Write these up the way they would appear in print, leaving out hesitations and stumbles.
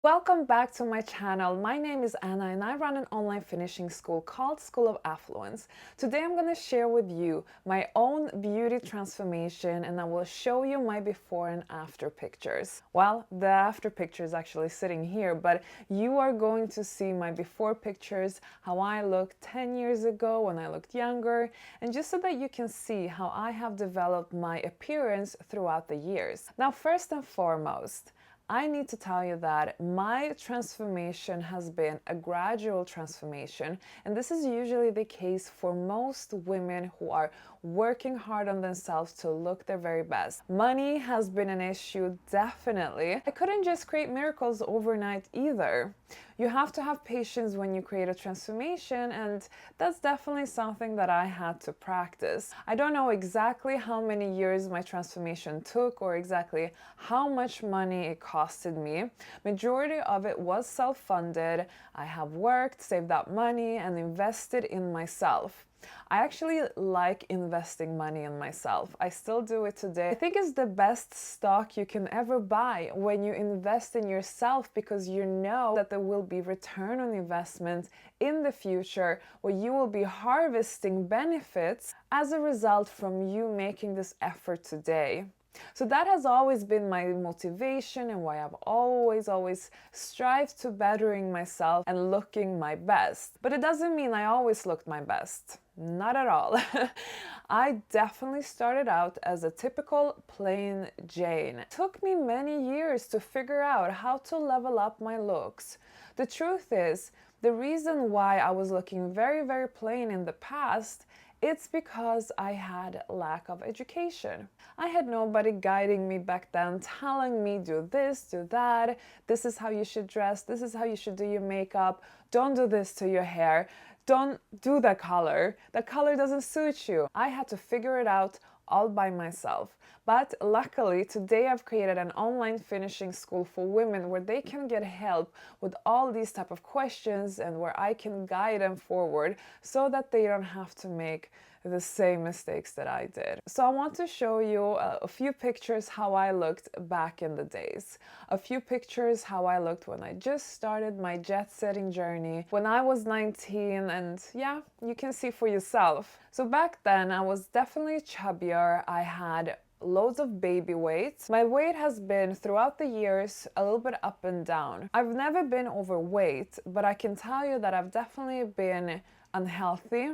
Welcome back to my channel. My name is Anna and I run an online finishing school called School of Affluence. Today I'm going to share with you my own beauty transformation and I will show you my before and after pictures. Well, the after picture is actually sitting here, but you are going to see my before pictures, how I looked 10 years ago when I looked younger, and just so that you can see how I have developed my appearance throughout the years. Now, first and foremost, I need to tell you that my transformation has been a gradual transformation, and this is usually the case for most women who are working hard on themselves to look their very best. Money has been an issue, definitely. I couldn't just create miracles overnight either. You have to have patience when you create a transformation, and that's definitely something that I had to practice. I don't know exactly how many years my transformation took or exactly how much money it costed me. Majority of it was self-funded. I have worked, saved up money, and invested in myself. I actually like investing money in myself. I still do it today. I think it's the best stock you can ever buy when you invest in yourself, because you know that there will be return on investment in the future where you will be harvesting benefits as a result from you making this effort today. So that has always been my motivation and why I've always strived to bettering myself and looking my best. But it doesn't mean I always looked my best. Not at all. I definitely started out as a typical plain Jane. It took me many years to figure out how to level up my looks. The truth is, the reason why I was looking very plain in the past, it's because I had lack of education. I had nobody guiding me back then, telling me do this, do that, this is how you should dress, this is how you should do your makeup, don't do this to your hair, don't do that color doesn't suit you. I had to figure it out all by myself. But luckily, today I've created an online finishing school for women where they can get help with all these type of questions and where I can guide them forward so that they don't have to make the same mistakes that I did. So I want to show you a few pictures how I looked back in the days. A few pictures how I looked when I just started my jet-setting journey when I was 19, and yeah, you can see for yourself. So back then I was definitely chubbier. I had loads of baby weight. My weight has been throughout the years a little bit up and down. I've never been overweight, but I can tell you that I've definitely been unhealthy.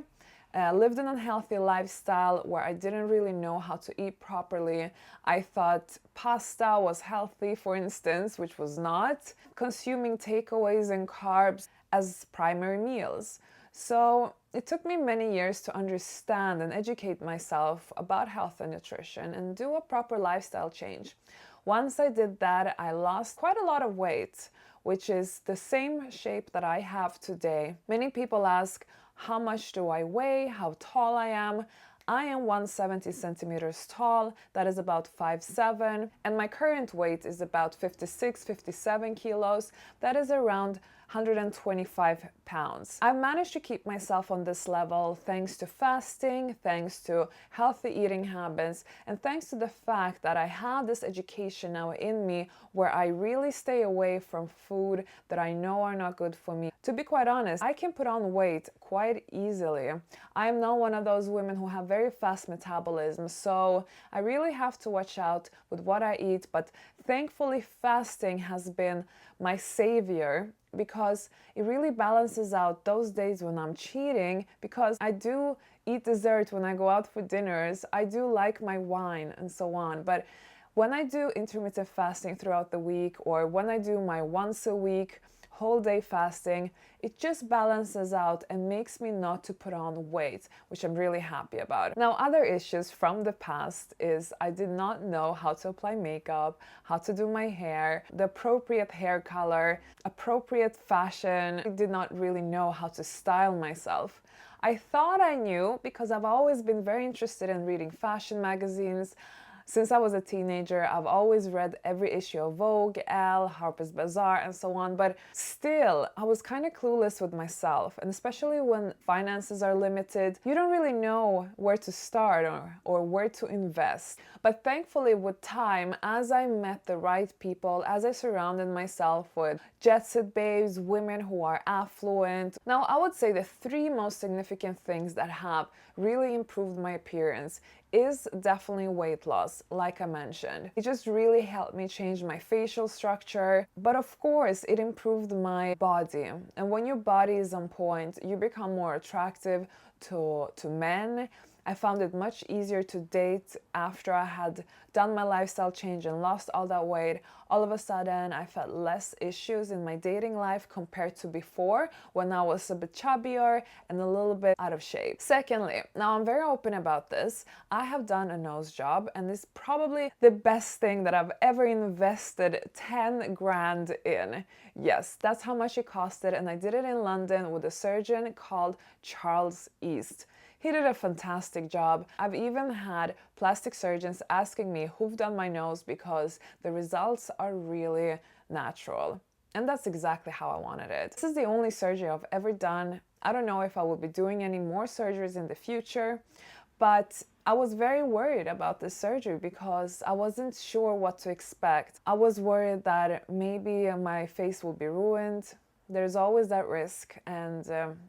Lived an unhealthy lifestyle where I didn't really know how to eat properly. I thought pasta was healthy, for instance, which was not. Consuming takeaways and carbs as primary meals. So it took me many years to understand and educate myself about health and nutrition and do a proper lifestyle change. Once I did that, I lost quite a lot of weight, which is the same shape that I have today. Many people ask, how much do I weigh? How tall I am? I am 170 centimeters tall, that is about 5'7", and my current weight is about 56, 57 kilos, that is around 125 pounds. I've managed to keep myself on this level thanks to fasting, thanks to healthy eating habits, and thanks to the fact that I have this education now in me where I really stay away from food that I know are not good for me. To be quite honest, I can put on weight quite easily. I am not one of those women who have very fast metabolism, so I really have to watch out with what I eat, but thankfully fasting has been my savior, because it really balances out those days when I'm cheating, because I do eat dessert when I go out for dinners, I do like my wine and so on, but when I do intermittent fasting throughout the week, or when I do my once a week whole day fasting, it just balances out and makes me not to put on weight, which I'm really happy about. Now, other issues from the past is I did not know how to apply makeup, how to do my hair, the appropriate hair color, appropriate fashion. I did not really know how to style myself. I thought I knew because I've always been very interested in reading fashion magazines. Since I was a teenager, I've always read every issue of Vogue, Elle, Harper's Bazaar, and so on, but still, I was kind of clueless with myself, and especially when finances are limited, you don't really know where to start or where to invest. But thankfully, with time, as I met the right people, as I surrounded myself with jet set babes, women who are affluent, now I would say the three most significant things that have really improved my appearance is definitely weight loss, like I mentioned. It just really helped me change my facial structure, but of course it improved my body. And when your body is on point, you become more attractive to men. I found it much easier to date after I had done my lifestyle change and lost all that weight. All of a sudden, I felt less issues in my dating life compared to before when I was a bit chubbier and a little bit out of shape. Secondly, now I'm very open about this. I have done a nose job, and it's probably the best thing that I've ever invested 10 grand in. Yes, that's how much it costed, and I did it in London with a surgeon called Charles East. He did a fantastic job. I've even had plastic surgeons asking me who've done my nose because the results are really natural. And that's exactly how I wanted it. This is the only surgery I've ever done. I don't know if I will be doing any more surgeries in the future, but I was very worried about this surgery because I wasn't sure what to expect. I was worried that maybe my face will be ruined. There's always that risk, and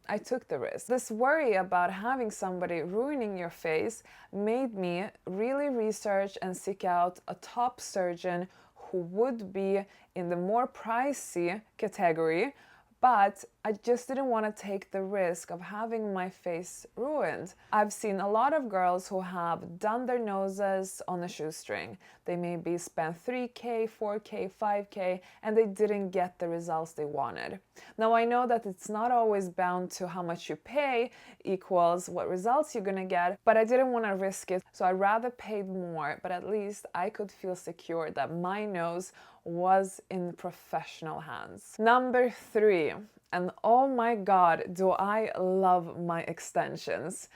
I took the risk. This worry about having somebody ruining your face made me really research and seek out a top surgeon who would be in the more pricey category, but I just didn't want to take the risk of having my face ruined. I've seen a lot of girls who have done their noses on a shoestring. They maybe spent 3K, 4K, 5K, and they didn't get the results they wanted. Now I know that it's not always bound to how much you pay equals what results you're gonna get, but I didn't want to risk it, so I rather paid more, but at least I could feel secure that my nose was in professional hands. Number 3, and oh my god, do I love my extensions.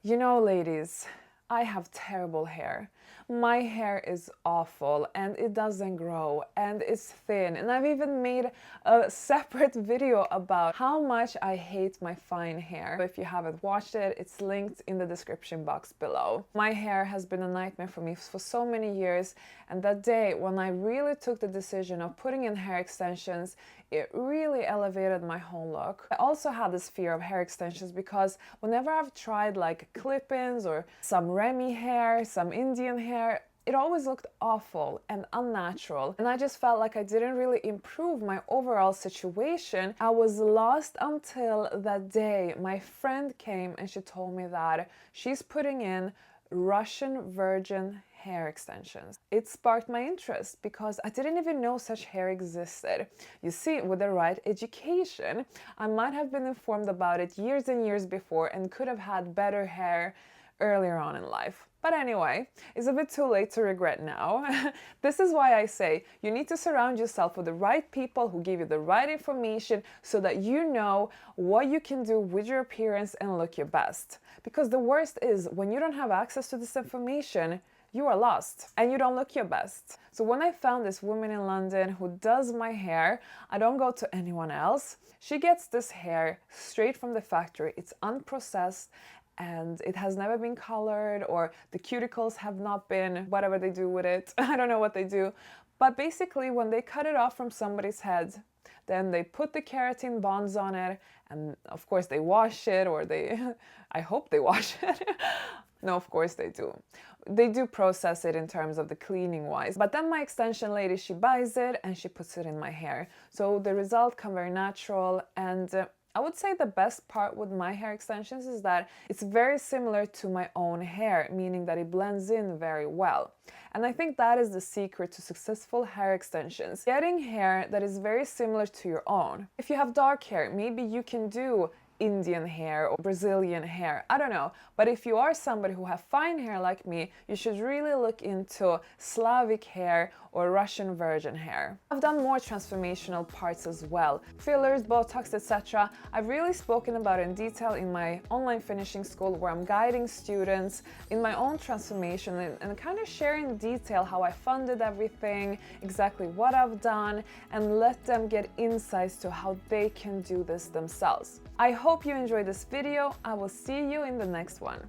You know, ladies, I have terrible hair. My hair is awful and it doesn't grow and it's thin, and I've even made a separate video about how much I hate my fine hair. If you haven't watched it, it's linked in the description box below. My hair has been a nightmare for me for so many years, and that day when I really took the decision of putting in hair extensions, it really elevated my whole look. I also had this fear of hair extensions because whenever I've tried like clip-ins or some Remy hair, some Indian hair, it always looked awful and unnatural, and I just felt like I didn't really improve my overall situation. I was lost until that day my friend came and she told me that she's putting in Russian virgin hair extensions. It sparked my interest because I didn't even know such hair existed. You see, with the right education, I might have been informed about it years and years before and could have had better hair earlier on in life. But anyway, it's a bit too late to regret now. This is why I say you need to surround yourself with the right people who give you the right information so that you know what you can do with your appearance and look your best. Because the worst is when you don't have access to this information, you are lost and you don't look your best. So when I found this woman in London who does my hair, I don't go to anyone else. She gets this hair straight from the factory. It's unprocessed and it has never been colored, or the cuticles have not been, whatever they do with it. I don't know what they do. But basically when they cut it off from somebody's head, then they put the keratin bonds on it, and of course they wash it, or they, I hope they wash it. No, of course they do. They do process it in terms of the cleaning wise. But then my extension lady, she buys it and she puts it in my hair. So the result come very natural, and I would say the best part with my hair extensions is that it's very similar to my own hair, meaning that it blends in very well. And I think that is the secret to successful hair extensions. Getting hair that is very similar to your own. If you have dark hair, maybe you can do Indian hair or Brazilian hair. I don't know. But if you are somebody who have fine hair like me, you should really look into Slavic hair or Russian virgin hair. I've done more transformational parts as well. Fillers, Botox, etc. I've really spoken about in detail in my online finishing school, where I'm guiding students in my own transformation and kind of sharing in detail how I funded everything, exactly what I've done, and let them get insights to how they can do this themselves. I hope you enjoyed this video. I will see you in the next one.